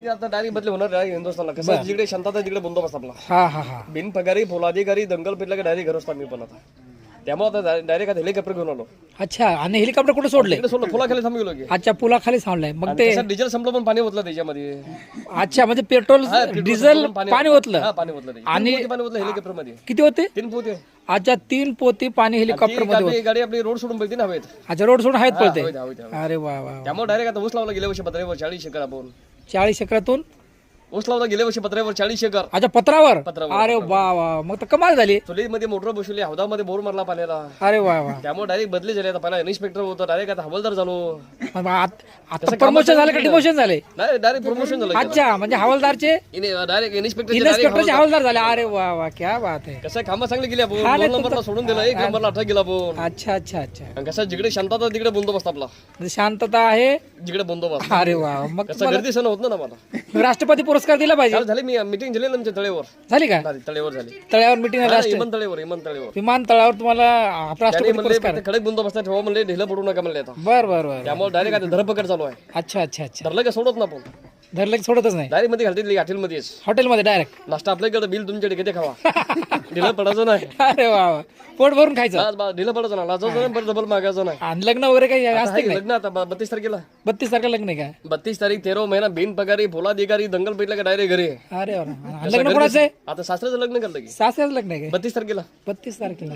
आता डायरेक्ट बदली होणार आहे हिंदुस्थानला. कसं जिकडे शांतता तिकडे बंदोबस्त आपला. हा हा हा बिनपगारी पोलाधिकारी दंगल पेटला की डायरेक्ट घरच मी पण आता. त्यामुळे आता डायरेक्ट आता हेलिकॉप्टर घेऊन आलो. अच्छा. आणि हेलिकॉप्टर कुठे सोडले? तिकडे सोडलं फुलाखाली थांबी गेलो की. अच्छा, पुलाखाली थांबलाय. मग ते डिझेल संपलं पण पाणी होतलं त्याच्यामध्ये. अच्छा, म्हणजे पेट्रोल डिझेल पाणी होतलं. हा पाणी होतलं. आणि पाणी होतलं हेलिकॉप्टर मध्ये. किती होते? 3 पोते. अच्छा, 3 पोती पाणी हेलिकॉप्टर मध्ये होते. गाडी आपली रोड सोडून पळते ना हवेत. अच्छा, रोड सोडून हवेत पळते. हवेत. अरे वा वा. त्यामुळे डायरेक्ट आता ऊस लावला गेल्या वर्षी पत्र्यावर 40 एकर आपण. 40 एकरातून ऊस लावला गेल्या वर्षी पत्र्यावर 40 एकर. अच्छा, पत्रावर. पत्रावर. अरे वा वा, मग तर कमाल झाली. चुलीमध्ये मोटर बसवली, हौदामध्ये बोर मारला पाण्याला. अरे वा वा. त्यामुळे डायरेक्ट बदली झाली. आता पहिला इन्स्पेक्टर होतो, डायरेक्ट आता हवालदार झालो. आता प्रमोशन झालं का डिमोशन झाले? नाही डायरेक्ट प्रमोशन झालं. अच्छा, म्हणजे हवालदारचे डायरेक्ट इन्स्पेक्टरचे हवालदार झाले. अरे वा वा, क्या बात आहे. कसं कामं चांगली गेली आपण. 2 नंबरला सोडून दिला, 1 नंबरला अटक गेला आपण. अच्छा अच्छा अच्छा. आणि कसं जिकडे शांतता तिकडे बंदोबस्त आपला. म्हणजे शांतता आहे. जिकडे बंदोबस्त. अरे वा. मग कसं गर्दी सण होत ना मला. राष्ट्रपती पुरस्कार दिला पाहिजे. काल झाली मी मीटिंग झाली ना आमच्या तळेवर. झाली का? तळेवर झाली. तळ्यावर मिटिंग इमन तळेवर. विमानतळावर तुम्हाला राष्ट्रपती पुरस्कार. म्हणले कडक बंदोबस्त ठेवा म्हणले, ढिलं पडू नका म्हणले आता. बर बर बर. त्यामुळे डायरेक्ट आता धरपकड चालू आहे. अच्छा अच्छा अच्छा. धरलं का सोडत ना आपण. धरलं की सोडतच नाही. डायरेक्ट मध्ये घालतील हॉटेलमध्येच. हॉटेलमध्ये डायरेक्ट नाश्ता आपल्याकडे बिल तुमच्याकडे किती खावा. ढिलं पडायचं नाही. अरे वा वा. पोट भरून खायचं. ढिलं पडायचं ना, लाजायचं नाही, परत डबल मागायचं नाही. आणि लग्न वगैरे काही असते का? लग्न आता 32 तारखेला. 32 तारखेला लग्न आहे का? 32 तारीख 13 महिना बिनपगारी पोलाधिकारी दंगल पेटला का डायरेक्ट घरी. अरे वा. आणि लग्न कोणाचं आहे? आता सासऱ्याचं लग्न करलं की सासऱ्याचं लग्न आहे का? 32 तारखेला. 32 तारखेला.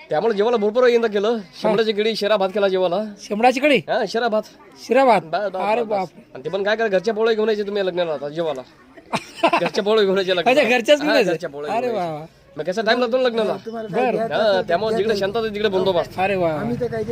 त्यामुळे जेवायला भरपूर यंदा केलं. शेंबड्याची गिडी शिरा भात केला जेवायला. शेंबडाची कढी, हा शिरा भात. शिराभात. बस. अरे बाप. आणि ते पण काय करा, घरच्या पोळ्या घेऊन यायचे तुम्ही लग्नाला आता जेवायला. घरच्या पोळ्या घेऊन यायचे अच्छा, लग्नाला. घरच्याच हा, मिळायचं. घरच्या पोळ्या अरे घेऊन वा यायचे. वा. मग कसा टाइम लागतो ना लग्नाला. बर. त्यामुळे जिकडे शांतता तिकडे बंदोबस्त. अरे वा.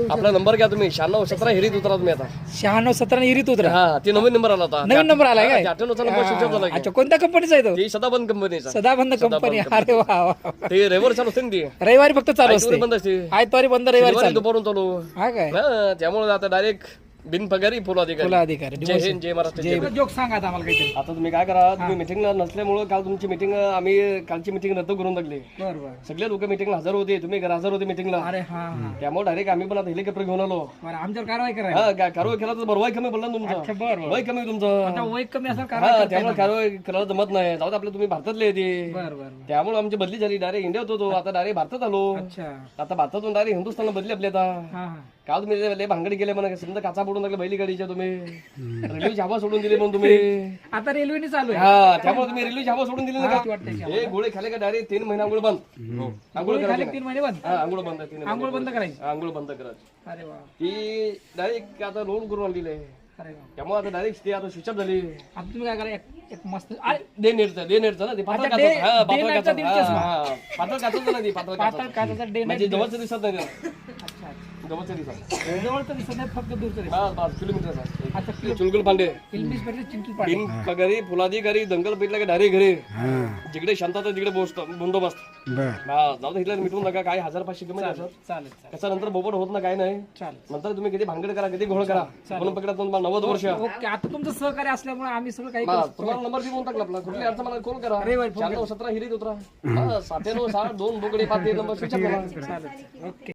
आपला नंबर घ्या तुम्ही. 96 17 हिरीत उतरा तुम्ही आता. 96 17 इरीत उतरा. हा ते नवीन नंबर आला होता. नवीन नंबर आलाय काय? 98 चा नंबर स्विच ऑफ झाला की. अच्छा, कोणत्या कंपनीचा आहे तो? ती सदाबंद कंपनीचा. सदाबंद कंपनी. अरे वा वा. ते रविवार चालू असते ना ती. रविवारी फक्त चालू असते. बंद असते. आयतवारी बंद, रविवारी चालू. दुपारून चालू. हा काय? हा, त्यामुळे आता डायरेक्ट बिनपगारी पोलाधिकारी. तुला अधिकारी. जय हिंद, जय महाराष्ट्र, जय हिंद. जोक सांगा आता आम्हाला काहीतरी. आता तुम्ही काय करा, तुम्ही मिटिंगला नसल्यामुळे काल तुमची मिटिंग आम्ही कालची मिटिंग रद्द करून टाकली. बर बर. सगळे लोक मिटिंगला हजर होते, तुम्ही हजर होते मिटिंगला. अरे हा हा. त्यामुळे डायरेक्ट आम्ही पण आता हेलिकॉप्टर घेऊन आलो. बरं, आमच्यावर कारवाई करायला. हा कारवाई केला तर बरं. वय कमी बोलला ना तुमचं. अच्छा, बरं वय कमी तुमचं. आता वय कमी असेल हा, कारवाई. त्यामुळे कारवाई करायला जमत नाही. जाऊ दे, आपलं तुम्ही भारतातले येते. बर बर. त्यामुळे आमची बदली झाली. डायरेक्ट इंडियात होतो, आता डायरेक्ट भारतात आलो. अच्छा. आता भारतातून डायरेक्ट हिंदुस्थानला बदली आपली आता. हा हा. काल तुम्ही लय भांगडी गेले म्हणा, समजा काचा पडून लागले बैली गाडीच्या. तुम्ही रेल्वे हवा सोडून दिली म्हणून तुम्ही. आता रेल्वेने चालू आहे. हा, त्यामुळे तुम्ही रेल्वे हवा सोडून दिली ना वाटतं का. की हे गोळे खाले का डायरेक्ट 3 महिने आंघोळ बंद. आंघोळ खाली करायची 3 महिने बंद. हा, आंघोळ बंद. 3 आंघोळ बंद करायची. आंघोळ बंद करायची. अरे वा. ती डायरेक्ट आता लोन करून आणलेली आहे. अरे वा. त्यामुळे आता डायरेक्ट ती आता स्विच ऑफ झाली. आता तुम्ही काय करा, एक मस्त अरे, दे नेटचं ना ते पातळ अच्छा, काचाचं. हा, पातळ डे काचाचं. नाईटचा हा, हा. पातळ काचाचं ना ती पातळ पातळ काचाचं. काचाचा डे म्हणजे नाईट. जवळचं दिसत नाही. अच्छा अच्छा. जवळचं दिसत. जवळचं दिसत नाही, फक्त दूरचं दिसत. 5 किलोमीटरचा. अच्छा, चुलकुल पांडे. इंग्लिश मध्ये चिंटू पाटील. बिनपगारी पोलाधिकारी दंगल पेटला का डायरेक्ट घरी. जिकडे शांतता तिकडे बंदोबस्त. हा, जाऊ दे, हिला मिटवून नका. काय 1000-500 कमी द्या सर. चालेल त्याच्या नंतर बोबड होत ना, काय नाही. चालेल. नंतर तुम्ही किती भांगड करा, किती घोळ करा. म्हणून पकडा तुम्हाला 90 वर्ष. ओके. आता तुमचं सहकार्य असल्यामुळे आम्ही सगळं काही हा, तुम्हाला नंबर देऊन टाकला आपला. कुठली अडचण मला कॉल करा. 96 17 हिरीत उतरा. 97 60 2 बोकडे 5 नंबर स्विच ऑफ करा. चालेल. ओके.